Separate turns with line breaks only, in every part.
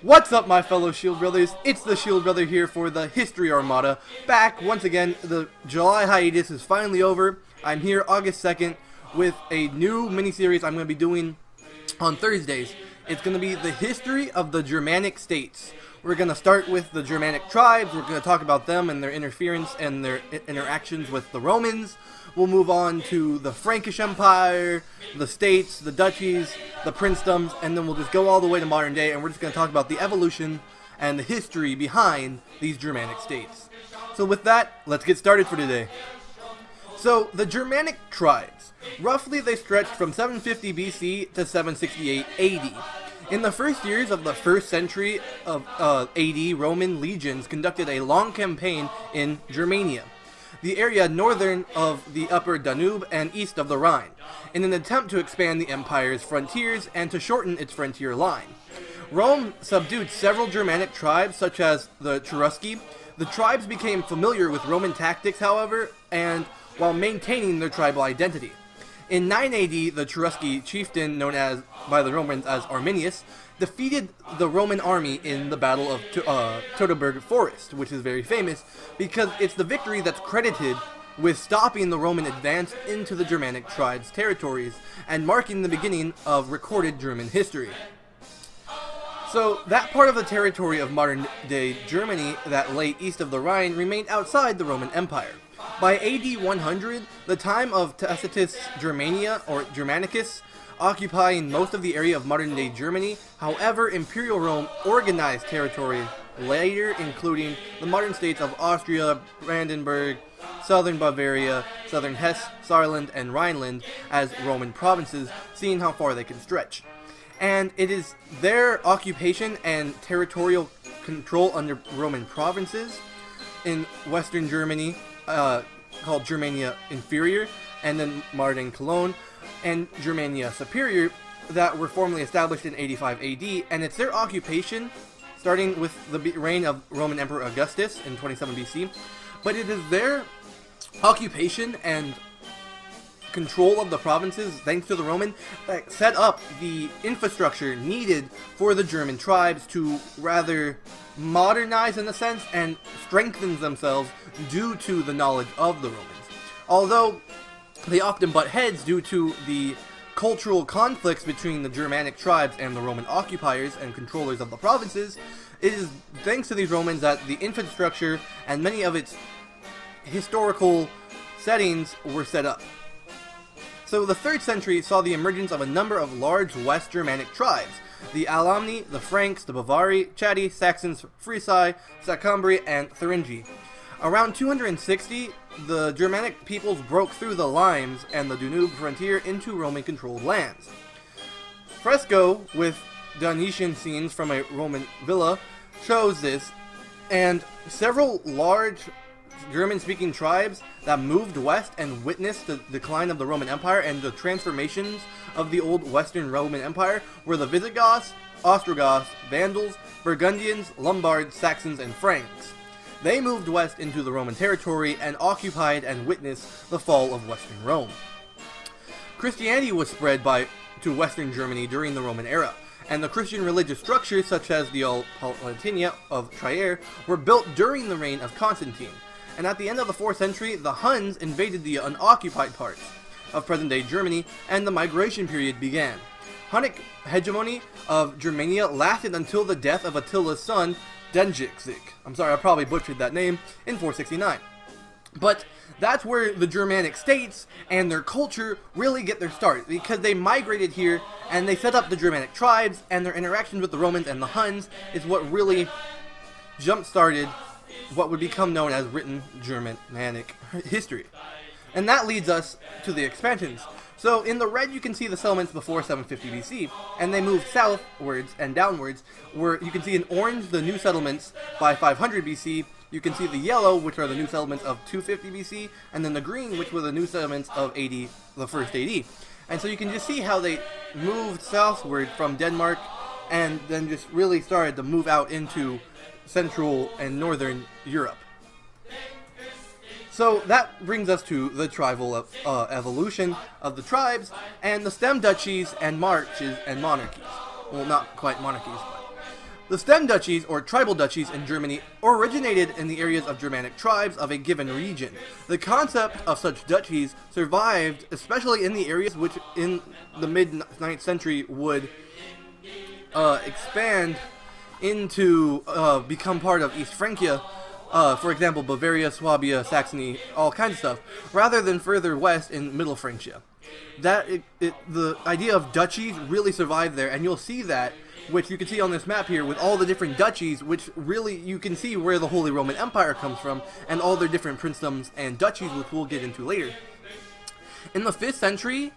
What's up, my fellow Shield Brothers? It's the Shield Brother here for the History Armada. Back once again. The July hiatus is finally over. I'm here August 2nd with a new miniseries I'm going to be doing on Thursdays. It's going to be the history of the Germanic states. We're going to start with the Germanic Tribes. We're going to talk about them and their interference and their interactions with the Romans. We'll move on to the Frankish Empire, the states, the duchies, the princedoms, and then we'll just go all the way to modern day, and we're just going to talk about the evolution and the history behind these Germanic states. So with that, let's get started for today. So, the Germanic Tribes. Roughly they stretched from 750 BC to 768 AD. In the first years of the 1st century of AD, Roman legions conducted a long campaign in Germania, the area northern of the upper Danube and east of the Rhine, in an attempt to expand the empire's frontiers and to shorten its frontier line. Rome subdued several Germanic tribes, such as the Cherusci. The tribes became familiar with Roman tactics, however, and while maintaining their tribal identity. In 9 AD, the Cherusci chieftain, known by the Romans as Arminius, defeated the Roman army in the Battle of Teutoburg Forest, which is very famous because it's the victory that's credited with stopping the Roman advance into the Germanic tribes' territories and marking the beginning of recorded German history. So, that part of the territory of modern-day Germany that lay east of the Rhine remained outside the Roman Empire. By AD 100, the time of Tacitus Germania, or Germanicus, occupying most of the area of modern-day Germany. However, Imperial Rome organized territory later, including the modern states of Austria, Brandenburg, southern Bavaria, southern Hesse, Saarland, and Rhineland as Roman provinces, seeing how far they can stretch. And it is their occupation and territorial control under Roman provinces in Western Germany, called Germania Inferior, and then modern Cologne, and Germania Superior, that were formally established in 85 AD, and it's their occupation, starting with the reign of Roman Emperor Augustus in 27 BC, but it is their occupation and control of the provinces, thanks to the Roman, that set up the infrastructure needed for the German tribes to rather modernize, in a sense, and strengthen themselves due to the knowledge of the Romans. Although they often butt heads due to the cultural conflicts between the Germanic tribes and the Roman occupiers and controllers of the provinces, it is thanks to these Romans that the infrastructure and many of its historical settings were set up. So the 3rd century saw the emergence of a number of large West Germanic tribes: the Alemanni, the Franks, the Bavari, Chatti, Saxons, Frisi, Sacambri, and Thuringi. Around 260, the Germanic peoples broke through the Limes and the Danube frontier into Roman-controlled lands. Fresco with Dionysian scenes from a Roman villa shows this, and several large German-speaking tribes that moved west and witnessed the decline of the Roman Empire and the transformations of the old Western Roman Empire were the Visigoths, Ostrogoths, Vandals, Burgundians, Lombards, Saxons, and Franks. They moved west into the Roman territory and occupied and witnessed the fall of Western Rome. Christianity was spread to Western Germany during the Roman era, and the Christian religious structures, such as the Palatine of Trier, were built during the reign of Constantine. And at the end of the 4th century, the Huns invaded the unoccupied parts of present-day Germany, and the migration period began. Hunnic hegemony of Germania lasted until the death of Attila's son, Dengizik. I'm sorry, I probably butchered that name, in 469. But that's where the Germanic states and their culture really get their start, because they migrated here and they set up the Germanic tribes, and their interactions with the Romans and the Huns is what really jump-started what would become known as written Germanic history. And that leads us to the expansions. So in the red you can see the settlements before 750 BC, and they moved southwards and downwards, where you can see in orange the new settlements by 500 BC, you can see the yellow, which are the new settlements of 250 BC, and then the green, which were the new settlements of the 1st AD. And so you can just see how they moved southward from Denmark, and then just really started to move out into Central and Northern Europe. So that brings us to the tribal evolution of the tribes and the stem duchies and marches and monarchies. Well, not quite monarchies, but The stem duchies, or tribal duchies in Germany, originated in the areas of Germanic tribes of a given region. The concept of such duchies survived, especially in the areas which in the mid-9th century would expand into become part of East Francia, for example, Bavaria, Swabia, Saxony, all kinds of stuff, rather than further west in Middle Francia. The idea of duchies really survived there, and you'll see that, which you can see on this map here, with all the different duchies, which really you can see where the Holy Roman Empire comes from, and all their different princedoms and duchies, which we'll get into later. In the 5th century,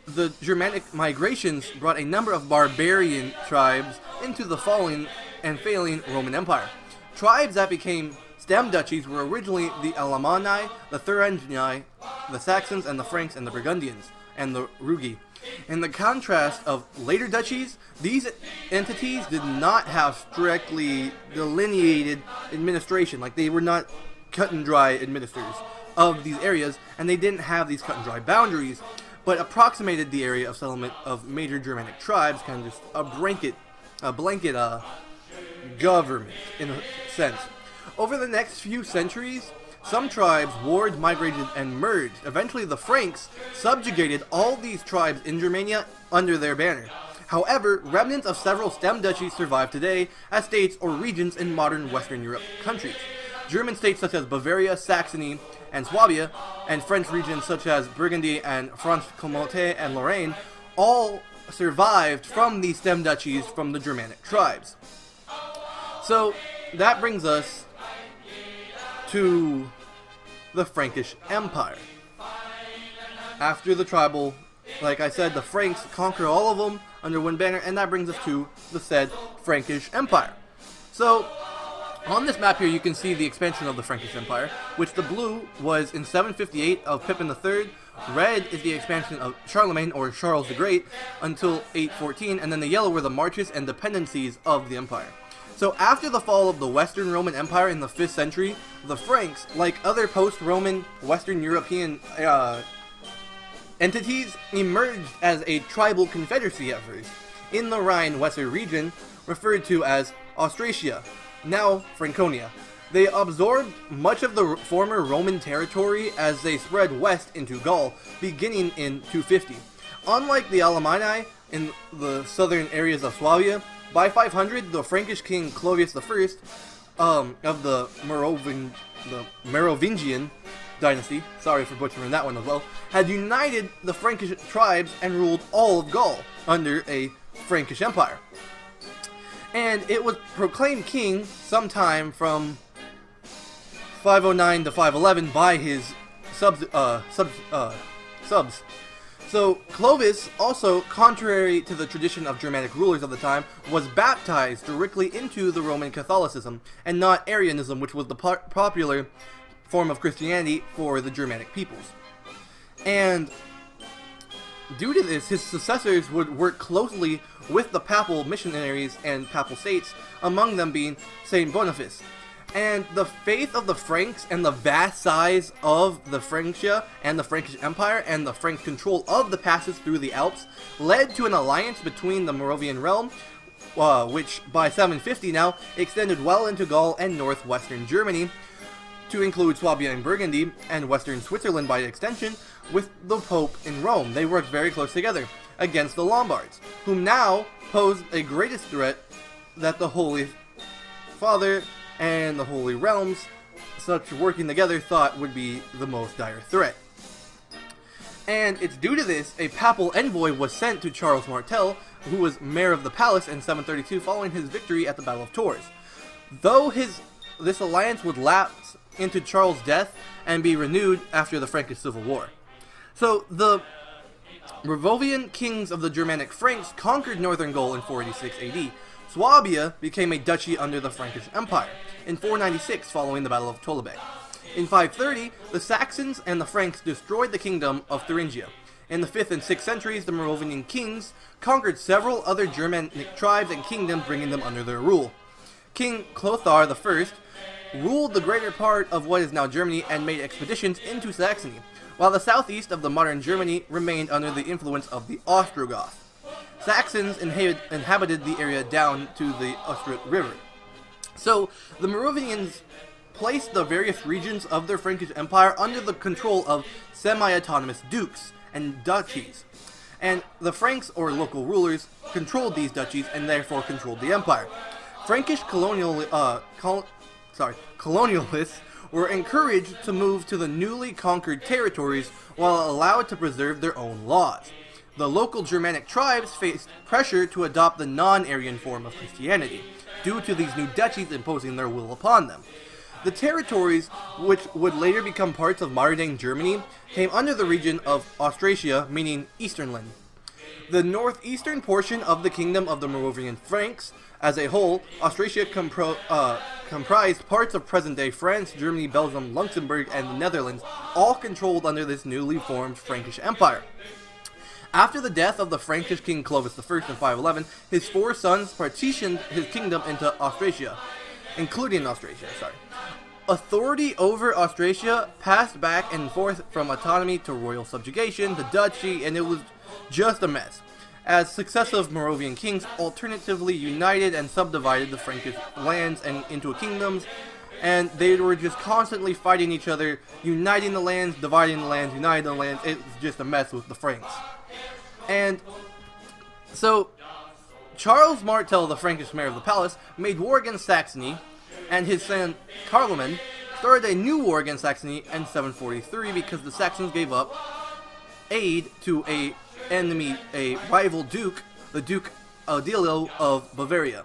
the Germanic migrations brought a number of barbarian tribes into the falling and failing Roman Empire. Tribes that became stem duchies were originally the Alemanni, the Thuringi, the Saxons, and the Franks, and the Burgundians, and the Rugi. In the contrast of later duchies, these entities did not have strictly delineated administration. Like, they were not cut and dry administrators of these areas, and they didn't have these cut and dry boundaries, but approximated the area of settlement of major Germanic tribes, kind of just a blanket government in a sense. Over the next few centuries, some tribes warred, migrated, and merged. Eventually, the Franks subjugated all these tribes in Germania under their banner. However, remnants of several stem duchies survive today as states or regions in modern Western Europe countries. German states such as Bavaria, Saxony, and Swabia, and French regions such as Burgundy and Franche-Comté and Lorraine, all survived from these stem duchies from the Germanic tribes. So, that brings us to the Frankish Empire. After the tribal, like I said, the Franks conquer all of them under one banner, and that brings us to the said Frankish Empire. So, on this map here, you can see the expansion of the Frankish Empire, which the blue was in 758 of Pippin III, red is the expansion of Charlemagne, or Charles the Great, until 814, and then the yellow were the marches and dependencies of the empire. So after the fall of the Western Roman Empire in the 5th century, the Franks, like other post-Roman Western European entities, emerged as a tribal confederacy at first, in the Rhine-Weser region, referred to as Austrasia, now Franconia. They absorbed much of the former Roman territory as they spread west into Gaul, beginning in 250. Unlike the Alemanni in the southern areas of Swabia, by 500, the Frankish king Clovis I of the Merovingian dynasty, sorry for butchering that one as well, had united the Frankish tribes and ruled all of Gaul under a Frankish Empire. And it was proclaimed king sometime from 509 to 511 by his subs. So Clovis, also, contrary to the tradition of Germanic rulers of the time, was baptized directly into the Roman Catholicism, and not Arianism, which was the popular form of Christianity for the Germanic peoples. And due to this, his successors would work closely with the papal missionaries and papal states, among them being Saint Boniface. And the faith of the Franks and the vast size of the Francia and the Frankish Empire and the Frank control of the passes through the Alps led to an alliance between the Moravian realm, which by 750 now extended well into Gaul and northwestern Germany, to include Swabia and Burgundy, and western Switzerland by extension, with the Pope in Rome. They worked very close together against the Lombards, whom now posed a greatest threat that the Holy Father and the Holy Realms, such working together, thought would be the most dire threat. And it's due to this, a papal envoy was sent to Charles Martel, who was mayor of the palace in 732 following his victory at the Battle of Tours. Though this alliance would lapse into Charles' death and be renewed after the Frankish Civil War. So the Merovingian kings of the Germanic Franks conquered northern Gaul in 486 AD. Swabia became a duchy under the Frankish Empire in 496 following the Battle of Tolbiac. In 530, the Saxons and the Franks destroyed the kingdom of Thuringia. In the 5th and 6th centuries, the Merovingian kings conquered several other Germanic tribes and kingdoms, bringing them under their rule. King Clothar I ruled the greater part of what is now Germany and made expeditions into Saxony, while the southeast of the modern Germany remained under the influence of the Ostrogoths. Saxons inhabited the area down to the Ustrit River. So the Merovingians placed the various regions of their Frankish Empire under the control of semi-autonomous dukes and duchies. And the Franks, or local rulers, controlled these duchies and therefore controlled the empire. Frankish colonialists were encouraged to move to the newly conquered territories while allowed to preserve their own laws. The local Germanic tribes faced pressure to adopt the non-Aryan form of Christianity, due to these new duchies imposing their will upon them. The territories, which would later become parts of modern-day Germany, came under the region of Austrasia, meaning Easternland. The northeastern portion of the kingdom of the Merovingian Franks, as a whole, Austrasia comprised parts of present-day France, Germany, Belgium, Luxembourg, and the Netherlands, all controlled under this newly formed Frankish Empire. After the death of the Frankish king Clovis I in 511, his 4 sons partitioned his kingdom into Austrasia, including Austrasia. Authority over Austrasia passed back and forth from autonomy to royal subjugation to duchy, and it was just a mess, as successive Merovingian kings alternatively united and subdivided the Frankish lands into kingdoms, and they were just constantly fighting each other, uniting the lands, dividing the lands, uniting the lands. It was just a mess with the Franks. And so Charles Martel, the Frankish mayor of the palace, made war against Saxony, and his son Charlemagne started a new war against Saxony in 743 because the Saxons gave up aid to a rival duke, the Duke Odilo of Bavaria.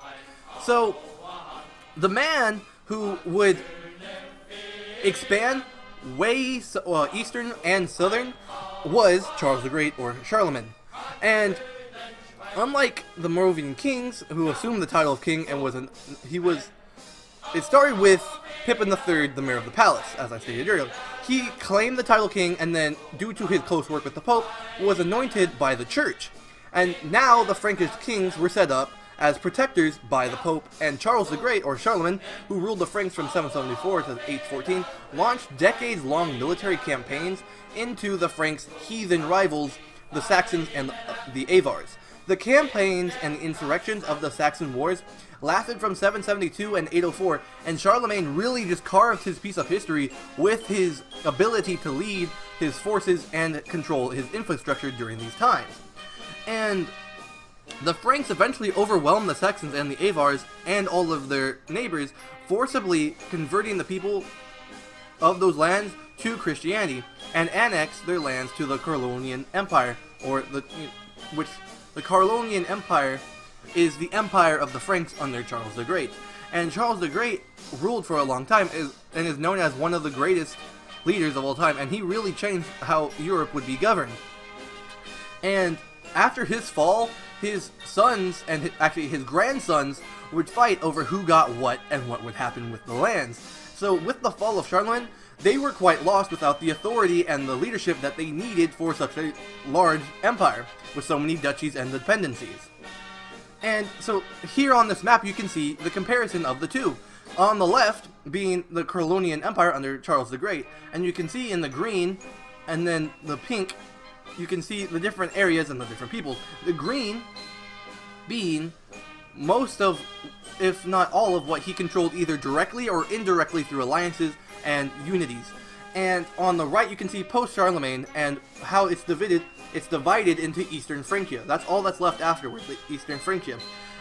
So the man who would expand way eastern and southern was Charles the Great, or Charlemagne. And unlike the Merovingian kings, who assumed the title of king and it started with Pippin III, the mayor of the palace, as I stated earlier. He claimed the title king, and then, due to his close work with the Pope, was anointed by the church. And now the Frankish kings were set up as protectors by the Pope, and Charles the Great, or Charlemagne, who ruled the Franks from 774 to 814, launched decades-long military campaigns into the Franks' heathen rivals, the Saxons and the Avars. The campaigns and the insurrections of the Saxon Wars lasted from 772 and 804, and Charlemagne really just carved his piece of history with his ability to lead his forces and control his infrastructure during these times. And the Franks eventually overwhelmed the Saxons and the Avars and all of their neighbors, forcibly converting the people of those lands to Christianity, and annexed their lands to the Carolingian Empire, the Carolingian Empire is the empire of the Franks under Charles the Great. And Charles the Great ruled for a long time and is known as one of the greatest leaders of all time, and he really changed how Europe would be governed. And after his fall, his sons, and his grandsons, would fight over who got what and what would happen with the lands. So with the fall of Charlemagne, they were quite lost without the authority and the leadership that they needed for such a large empire, with so many duchies and dependencies. And so here on this map you can see the comparison of the two. On the left being the Carolingian Empire under Charles the Great, and you can see in the green and then the pink, you can see the different areas and the different peoples. The green being most of, if not all of, what he controlled either directly or indirectly through alliances and unities. And on the right you can see post-Charlemagne and how it's divided into Eastern Francia. That's all that's left afterwards, the Eastern Francia.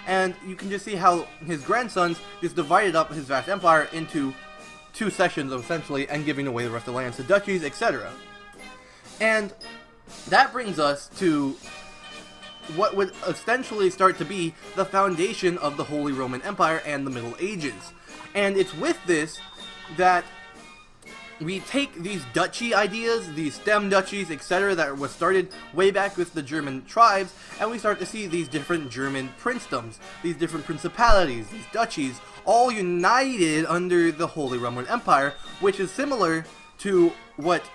And you can just see how his grandsons just divided up his vast empire into two sections, essentially, and giving away the rest of the lands to duchies, etc. And that brings us to what would essentially start to be the foundation of the Holy Roman Empire and the Middle Ages. And it's with this that we take these duchy ideas, these stem duchies, etc., that was started way back with the German tribes, and we start to see these different German princedoms, these different principalities, these duchies, all united under the Holy Roman Empire, which is similar to what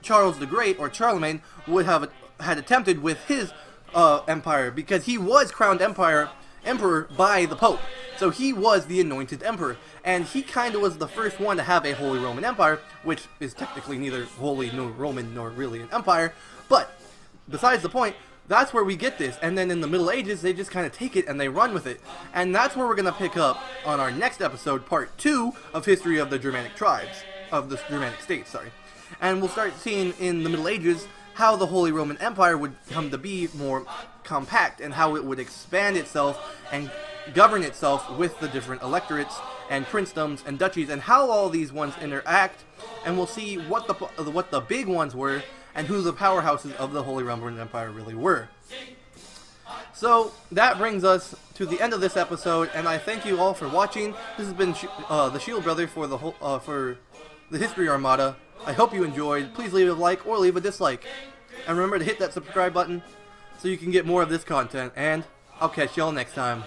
Charles the Great, or Charlemagne, would have had attempted with his empire, because he was crowned emperor by the Pope. So he was the anointed emperor, and he kind of was the first one to have a Holy Roman Empire, which is technically neither holy nor Roman nor really an empire. But besides the point, That's where we get this, and then in the Middle Ages, they just kind of take it and they run with it. And that's where we're going to pick up on our next episode, part 2 of History of the Germanic Tribes, of the Germanic States, sorry. And we'll start seeing in the Middle Ages how the Holy Roman Empire would come to be more compact, and how it would expand itself and govern itself with the different electorates and princedoms and duchies, and how all these ones interact, and we'll see what the big ones were, and who the powerhouses of the Holy Roman Empire really were. So that brings us to the end of this episode, and I thank you all for watching. This has been the Shield Brother for the History Armada. I hope you enjoyed. Please leave a like or leave a dislike, and remember to hit that subscribe button so you can get more of this content. And I'll catch y'all next time.